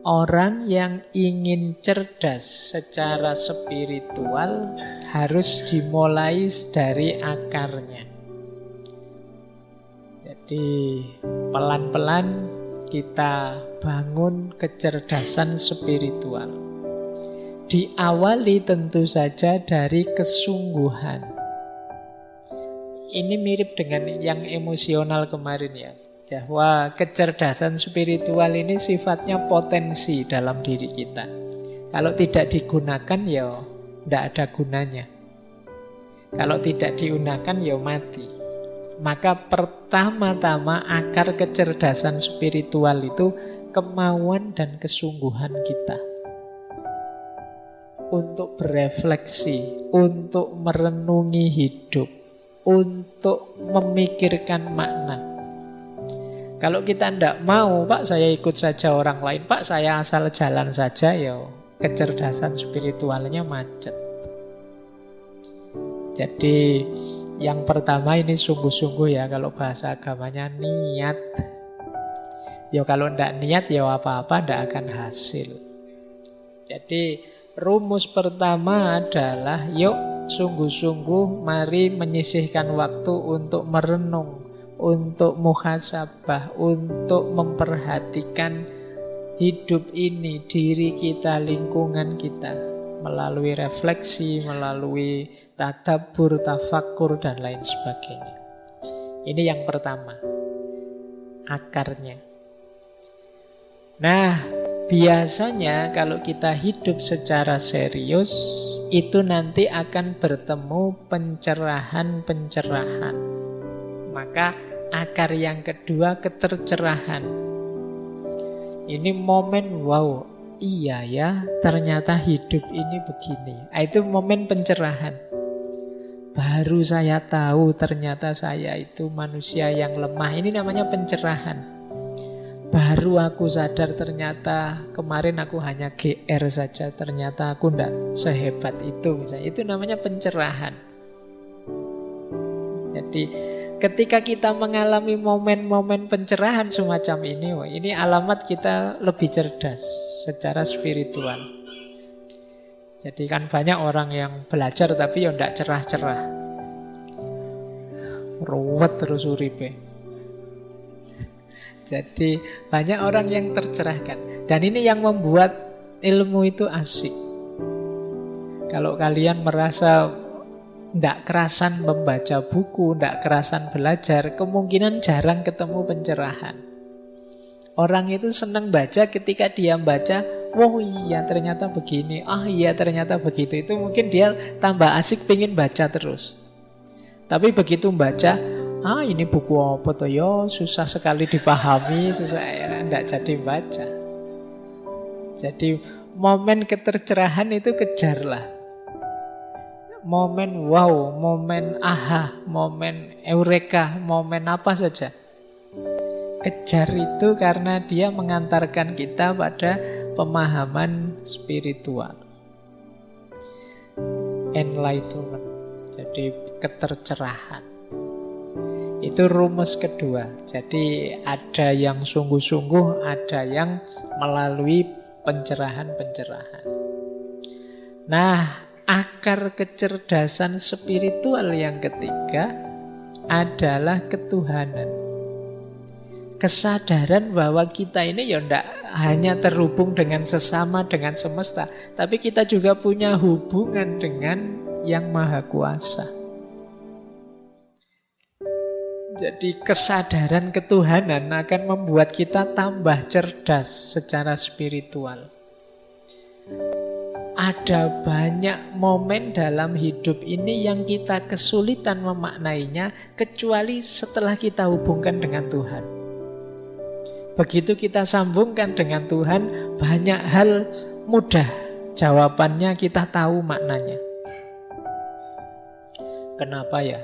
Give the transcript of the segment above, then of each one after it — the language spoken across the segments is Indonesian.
Orang yang ingin cerdas secara spiritual harus dimulai dari akarnya. Jadi pelan-pelan kita bangun kecerdasan spiritual. Diawali tentu saja dari kesungguhan. Ini mirip dengan yang emosional kemarin ya. Bahwa kecerdasan spiritual ini sifatnya potensi dalam diri kita. Kalau tidak digunakan ya tidak ada gunanya. Kalau tidak digunakan ya mati. Maka pertama-tama akar kecerdasan spiritual itu kemauan dan kesungguhan kita. Untuk berefleksi, untuk merenungi hidup, untuk memikirkan makna. Kalau kita tidak mau, Pak saya ikut saja orang lain, Pak saya asal jalan saja, ya kecerdasan spiritualnya macet. Jadi yang pertama ini sungguh-sungguh ya, kalau bahasa agamanya niat. Ya kalau tidak niat ya apa-apa tidak akan hasil. Jadi rumus pertama adalah yuk sungguh-sungguh mari menyisihkan waktu untuk merenung, untuk muhasabah, untuk memperhatikan hidup ini, diri kita, lingkungan kita, melalui refleksi, melalui tadabbur, tafakkur, dan lain sebagainya. Ini yang pertama, akarnya. Nah, biasanya kalau kita hidup secara serius, itu nanti akan bertemu pencerahan-pencerahan. Maka akar yang kedua, ketercerahan. Ini momen, wow, iya ya, ternyata hidup ini begini. Itu momen pencerahan. Baru saya tahu ternyata saya itu manusia yang lemah. Ini namanya pencerahan. Baru aku sadar ternyata kemarin aku hanya GR saja. Ternyata aku tidak sehebat itu misalnya. Itu namanya pencerahan. Jadi ketika kita mengalami momen-momen pencerahan semacam ini alamat kita lebih cerdas secara spiritual. Jadi kan banyak orang yang belajar tapi ya tidak cerah-cerah. Ruwet terus uripe. Jadi banyak orang yang tercerahkan. Dan ini yang membuat ilmu itu asik. Kalau kalian merasa tidak kerasan membaca buku, tidak kerasan belajar, kemungkinan jarang ketemu pencerahan. Orang itu senang baca ketika dia baca, oh iya ternyata begini, ah iya ternyata begitu. Itu mungkin dia tambah asik pengen baca terus. Tapi begitu baca, ah ini buku apa toh ya, susah sekali dipahami, susah ya, tidak jadi baca. Jadi momen ketercerahan itu kejarlah. Momen wow, momen aha, momen eureka, momen apa saja. Kejar itu karena dia mengantarkan kita pada pemahaman spiritual. Enlightenment. Jadi ketercerahan. Itu rumus kedua. Jadi ada yang sungguh-sungguh, ada yang melalui pencerahan-pencerahan. Nah, akar kecerdasan spiritual yang ketiga adalah ketuhanan. Kesadaran bahwa kita ini ya tidak hanya terhubung dengan sesama, dengan semesta, tapi kita juga punya hubungan dengan Yang Maha Kuasa. Jadi kesadaran ketuhanan akan membuat kita tambah cerdas secara spiritual. Ada banyak momen dalam hidup ini yang kita kesulitan memaknainya kecuali setelah kita hubungkan dengan Tuhan. Begitu kita sambungkan dengan Tuhan, banyak hal mudah jawabannya, kita tahu maknanya. Kenapa ya?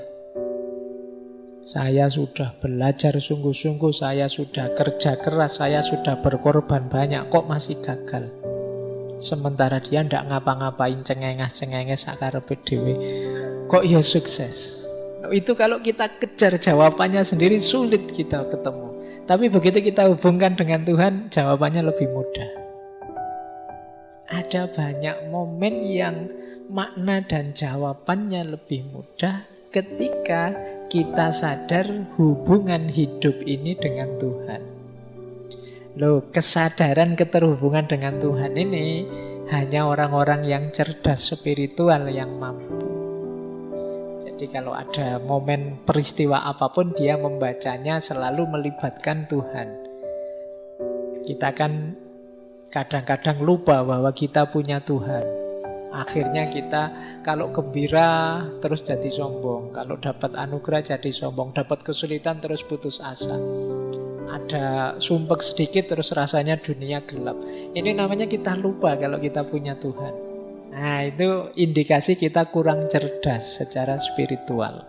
Saya sudah belajar sungguh-sungguh, saya sudah kerja keras, saya sudah berkorban banyak, kok masih gagal? Sementara dia tidak ngapa-ngapain, cengenges-cengenges sakarepe dhewe. Kok ya sukses? Itu kalau kita kejar jawabannya sendiri sulit kita ketemu. Tapi begitu kita hubungkan dengan Tuhan, jawabannya lebih mudah. Ada banyak momen yang makna dan jawabannya lebih mudah ketika kita sadar hubungan hidup ini dengan Tuhan. Loh, kesadaran keterhubungan dengan Tuhan ini hanya orang-orang yang cerdas spiritual yang mampu. Jadi kalau ada momen peristiwa apapun, dia membacanya selalu melibatkan Tuhan. Kita kan kadang-kadang lupa bahwa kita punya Tuhan. Akhirnya kita kalau gembira terus jadi sombong, kalau dapat anugerah jadi sombong, dapat kesulitan terus putus asa. Ada sumpek sedikit terus rasanya dunia gelap. Ini namanya kita lupa kalau kita punya Tuhan. Nah, itu indikasi kita kurang cerdas secara spiritual.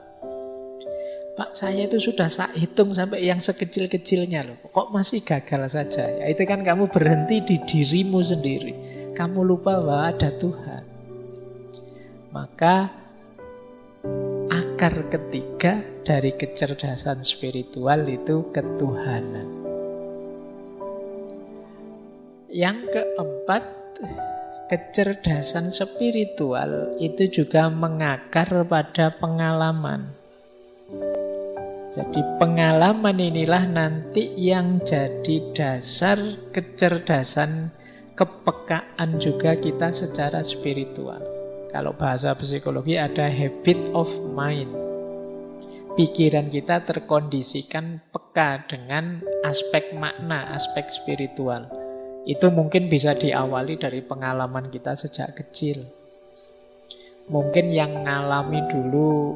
Pak, saya itu sudah hitung sampai yang sekecil-kecilnya loh. Kok masih gagal saja? Ya, itu kan kamu berhenti di dirimu sendiri. Kamu lupa bahwa ada Tuhan. Maka akar ketiga dari kecerdasan spiritual itu ketuhanan. Yang keempat, kecerdasan spiritual itu juga mengakar pada pengalaman. Jadi pengalaman inilah nanti yang jadi dasar kecerdasan, kepekaan juga kita secara spiritual. Kalau bahasa psikologi ada habit of mind. Pikiran kita terkondisikan peka dengan aspek makna, aspek spiritual. Itu mungkin bisa diawali dari pengalaman kita sejak kecil. Mungkin yang ngalami dulu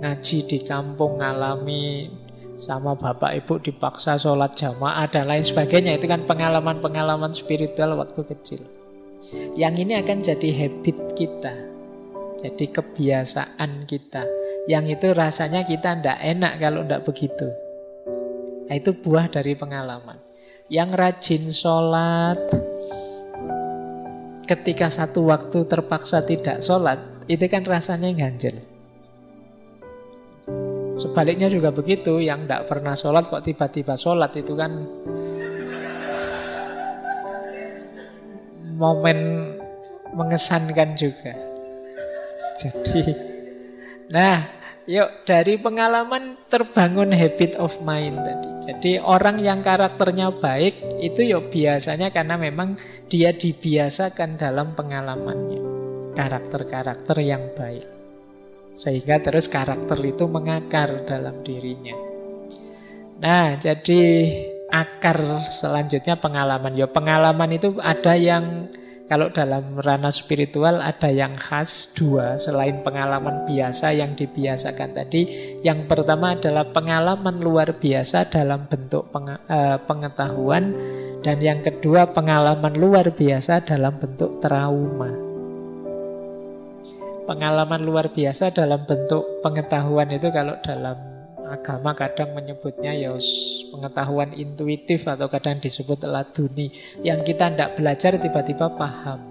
ngaji di kampung, ngalami sama bapak ibu dipaksa sholat jamaah dan lain sebagainya. Itu kan pengalaman-pengalaman spiritual waktu kecil. Yang ini akan jadi habit kita, jadi kebiasaan kita. Yang itu rasanya kita tidak enak kalau tidak begitu. Nah, itu buah dari pengalaman. Yang rajin sholat, ketika satu waktu terpaksa tidak sholat, itu kan rasanya ganjel. Sebaliknya juga begitu, yang tidak pernah sholat kok tiba-tiba sholat, itu kan momen mengesankan juga. Jadi, nah, yuk dari pengalaman terbangun habit of mind tadi. Jadi orang yang karakternya baik itu yuk biasanya karena memang dia dibiasakan dalam pengalamannya. Karakter-karakter yang baik. Sehingga terus karakter itu mengakar dalam dirinya. Nah, jadi akar selanjutnya pengalaman. Ya pengalaman itu ada yang kalau dalam ranah spiritual ada yang khas dua selain pengalaman biasa yang dibiasakan tadi. Yang pertama adalah pengalaman luar biasa dalam bentuk pengetahuan, dan yang kedua pengalaman luar biasa dalam bentuk trauma. Pengalaman luar biasa dalam bentuk pengetahuan itu kalau dalam agama kadang menyebutnya ya pengetahuan intuitif atau kadang disebut laduni. Yang kita tidak belajar tiba-tiba paham.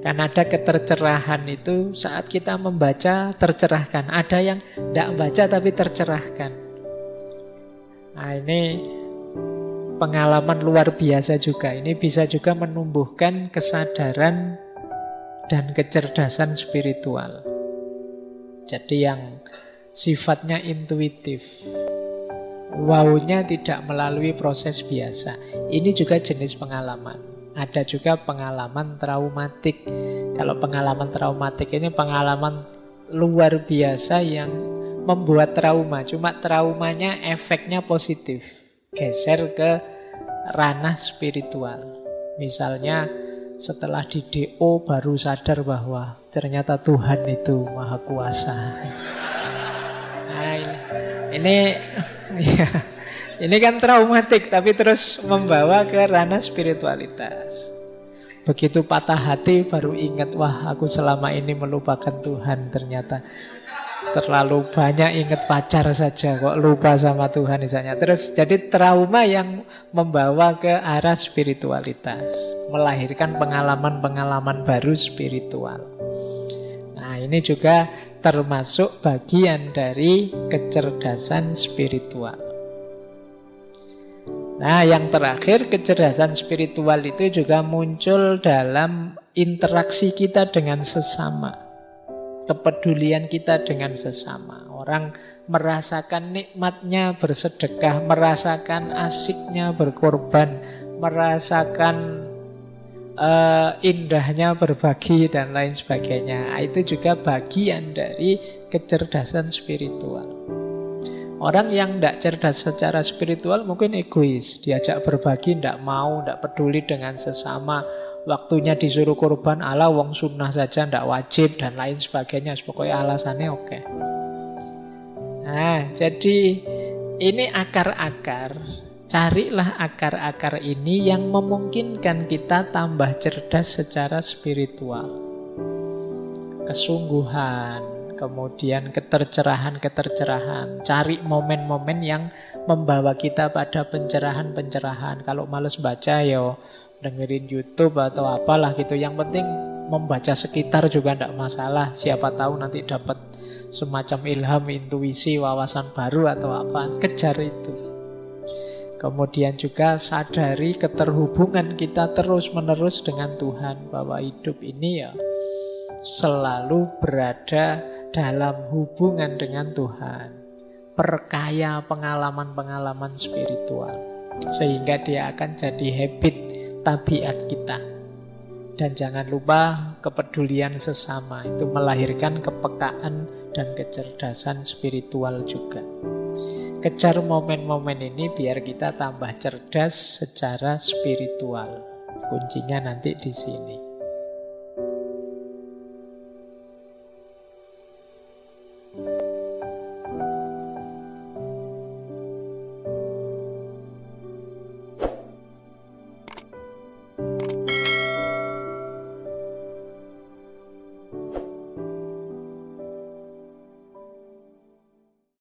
Karena ada ketercerahan itu saat kita membaca tercerahkan. Ada yang tidak membaca tapi tercerahkan. Nah, ini pengalaman luar biasa juga. Ini bisa juga menumbuhkan kesadaran dan kecerdasan spiritual. Jadi yang sifatnya intuitif, wow-nya tidak melalui proses biasa. Ini juga jenis pengalaman. Ada juga pengalaman traumatik. Kalau pengalaman traumatik ini pengalaman luar biasa yang membuat trauma. Cuma traumanya efeknya positif, geser ke ranah spiritual. Misalnya setelah di DO baru sadar bahwa ternyata Tuhan itu maha kuasa. Nah, ini kan traumatik tapi terus membawa ke ranah spiritualitas. Begitu patah hati baru ingat, wah aku selama ini melupakan Tuhan, ternyata terlalu banyak ingat pacar saja kok lupa sama Tuhan misalnya. Terus jadi trauma yang membawa ke arah spiritualitas, melahirkan pengalaman-pengalaman baru spiritual. Nah, ini juga termasuk bagian dari kecerdasan spiritual. Nah, yang terakhir, kecerdasan spiritual itu juga muncul dalam interaksi kita dengan sesama. Kepedulian kita dengan sesama. Orang merasakan nikmatnya bersedekah, merasakan asiknya berkorban, merasakan indahnya berbagi dan lain sebagainya. Itu juga bagian dari kecerdasan spiritual. Orang yang tidak cerdas secara spiritual mungkin egois, diajak berbagi tidak mau, tidak peduli dengan sesama, waktunya disuruh korban, ala wong sunnah saja tidak wajib dan lain sebagainya. Pokoknya alasannya oke. Nah, jadi ini akar-akar. Carilah akar-akar ini yang memungkinkan kita tambah cerdas secara spiritual. Kesungguhan, kemudian ketercerahan. Cari momen-momen yang membawa kita pada pencerahan-pencerahan. Kalau males baca, ya dengerin YouTube atau apalah gitu. Yang penting membaca sekitar juga tidak masalah. Siapa tahu nanti dapat semacam ilham, intuisi, wawasan baru atau apa. Kejar itu. Kemudian juga sadari keterhubungan kita terus-menerus dengan Tuhan. Bahwa hidup ini ya selalu berada dalam hubungan dengan Tuhan. Perkaya pengalaman-pengalaman spiritual. Sehingga dia akan jadi habit, tabiat kita. Dan jangan lupa kepedulian sesama. Itu melahirkan kepekaan dan kecerdasan spiritual juga. Kejar momen-momen ini biar kita tambah cerdas secara spiritual. Kuncinya nanti di sini.